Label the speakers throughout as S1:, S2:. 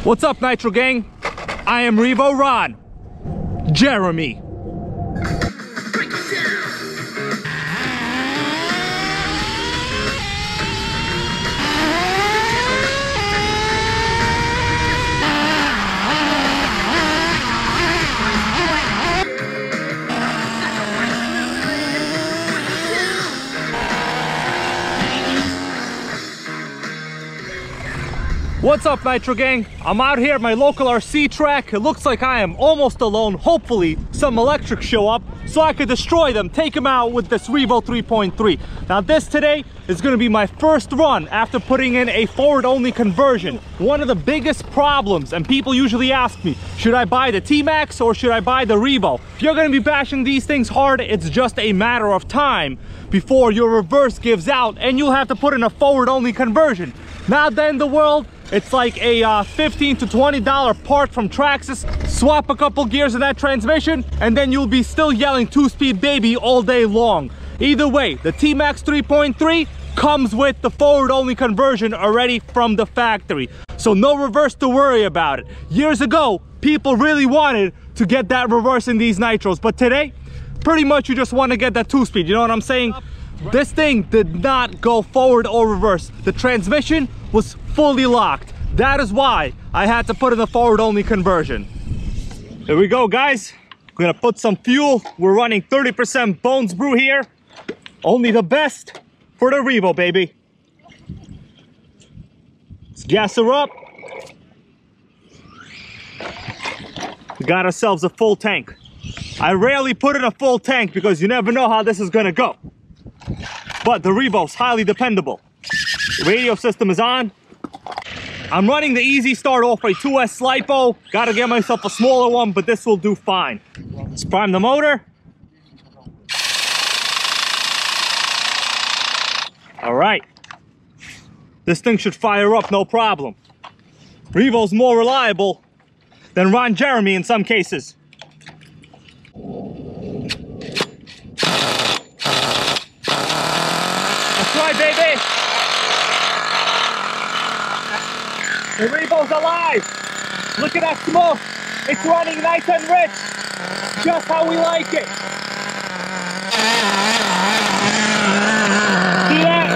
S1: What's up, Nitro gang? I am Revo Ron. Jeremy. What's up, Nitro gang? I'm out here at my local RC track. It looks like I am almost alone. Hopefully some electrics show up so I could destroy them, take them out with this REVO 3.3. Now this today is going to be my first run after putting in a forward-only conversion. One of the biggest problems, and people usually ask me, should I buy the t-maxx or should I buy the REVO? If you're going to be bashing these things hard, it's just a matter of time before your reverse gives out and you'll have to put in a forward-only conversion. Now then, the world, it's like a $15 to $20 part from Traxxas. Swap a couple gears in that transmission and then you'll be still yelling 2-speed baby all day long. Either way, the t-maxx 3.3 comes with the forward-only conversion already from the factory. So no reverse to worry about it. Years ago, people really wanted to get that reverse in these Nitros, but today, pretty much you just want to get that 2-speed, you know what I'm saying? This thing did not go forward or reverse. The transmission was fully locked. That is why I had to put in the forward-only conversion. Here we go, guys. We're gonna put some fuel. We're running 30% Bones Brew here. Only the best for the REVO, baby. Let's gas her up. We got ourselves a full tank. I rarely put in a full tank because you never know how this is gonna go. But the REVO's highly dependable. The radio system is on. I'm running the Easy Start 0.3 2S LiPo. Gotta get myself a smaller one, but this will do fine. Let's prime the motor. All right. This thing should fire up no problem. REVO's more reliable than Ron Jeremy in some cases. That's right, baby. The REVO's alive. Look at that smoke. It's running nice and rich. Just how we like it. See that?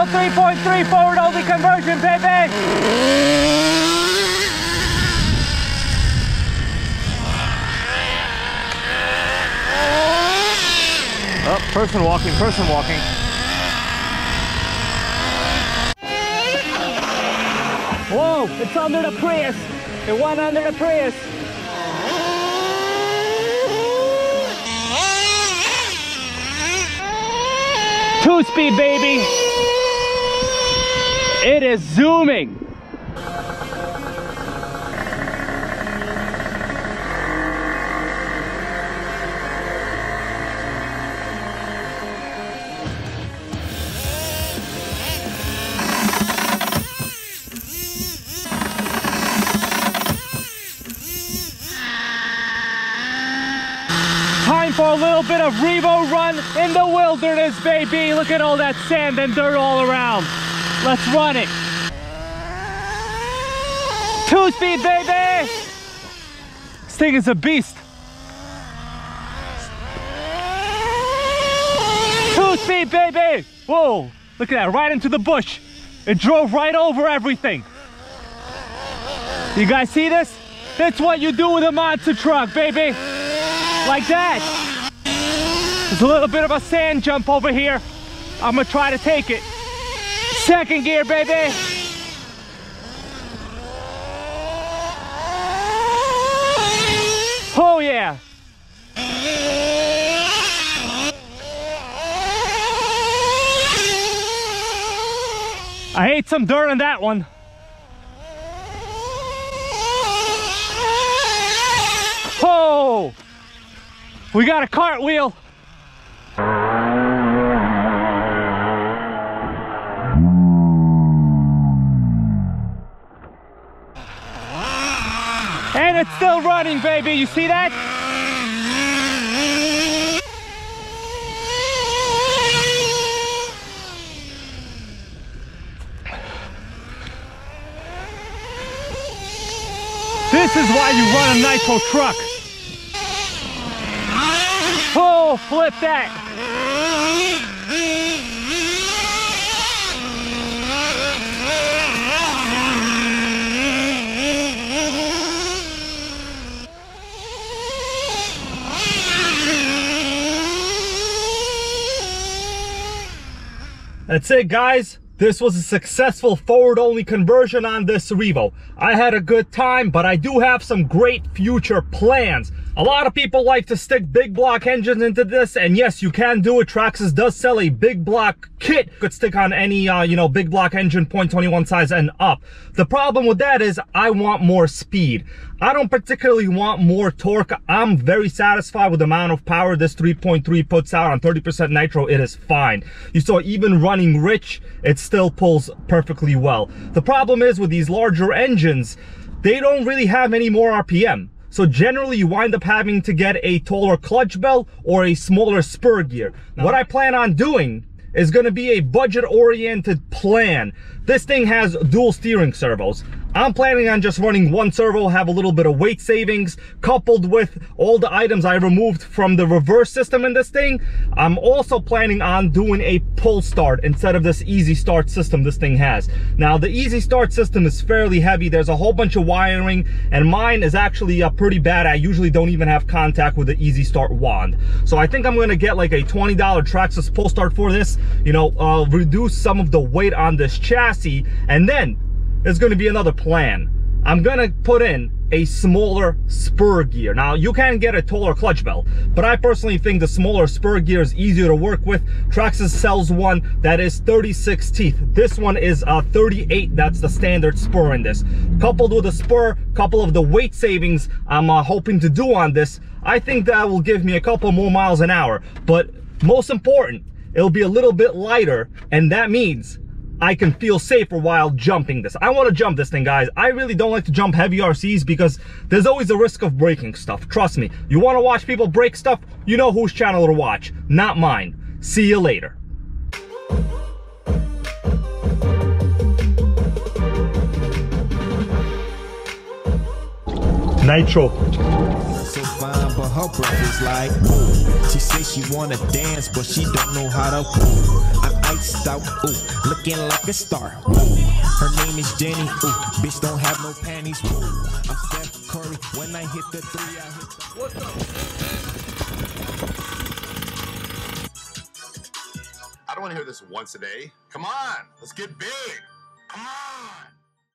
S1: 3.3 forward only conversion, baby. Oh, person walking, person walking. Whoa, it's under the Prius. It went under the Prius. Two-speed, baby. It is zooming. Time for a little bit of Revo run in the wilderness, baby. Look at all that sand and dirt all around. Let's run it. Two-speed, baby. This thing is a beast. Two-speed, baby. Whoa, look at that, right into the bush. It drove right over everything. You guys see this? That's what you do with a monster truck, baby. Like that. There's a little bit of a sand jump over here. I'm gonna try to take it. Second gear, baby. Oh yeah. I ate some dirt on that one. Oh! We got a cartwheel. And it's still running, baby. You see that? This is why you run a Nitro truck. Oh, flip that. That's it, guys. This was a successful forward-only conversion on this Revo. I had a good time, but I do have some great future plans. A lot of people like to stick big block engines into this, and yes, you can do it. Traxxas does sell a big block kit. You could stick on any, big block engine, 0.21 size and up. The problem with that is I want more speed. I don't particularly want more torque. I'm very satisfied with the amount of power this 3.3 puts out on 30% nitro. It is fine. You saw even running rich, it still pulls perfectly well. The problem is with these larger engines, they don't really have any more RPM. So generally you wind up having to get a taller clutch bell or a smaller spur gear. Now, what I plan on doing is going to be a budget-oriented plan. This thing has dual steering servos. I'm planning on just running one servo, have a little bit of weight savings, coupled with all the items I removed from the reverse system in this thing. I'm also planning on doing a pull start instead of this easy start system this thing has. Now, the easy start system is fairly heavy. There's a whole bunch of wiring, and mine is actually pretty bad. I usually don't even have contact with the easy start wand. So I think I'm gonna get like a $20 Traxxas pull start for this, reduce some of the weight on this chassis, and then there's going to be another plan. I'm going to put in a smaller spur gear. Now, you can get a taller clutch bell, but I personally think the smaller spur gear is easier to work with. Traxxas sells one that is 36 teeth. This one is 38. That's the standard spur in this. Coupled with a spur, couple of the weight savings I'm hoping to do on this, I think that will give me a couple more miles an hour. But most important, it'll be a little bit lighter, and that means I can feel safer while jumping this. I want to jump this thing, guys. I really don't like to jump heavy RCs because there's always a risk of breaking stuff. Trust me. You want to watch people break stuff? You know whose channel to watch, not mine. See you later. Nitro.
S2: but her breath is like, ooh. She says she wanna dance, but she don't know how to, ooh. I'm iced out, ooh, looking like a star, ooh. Her name is Jenny, ooh, bitch don't have no panties, ooh. I'm Steph Curry, when I hit the three, I hit the...
S1: What's up?
S3: I don't want to hear this once a day. Come on, let's get big. Come on.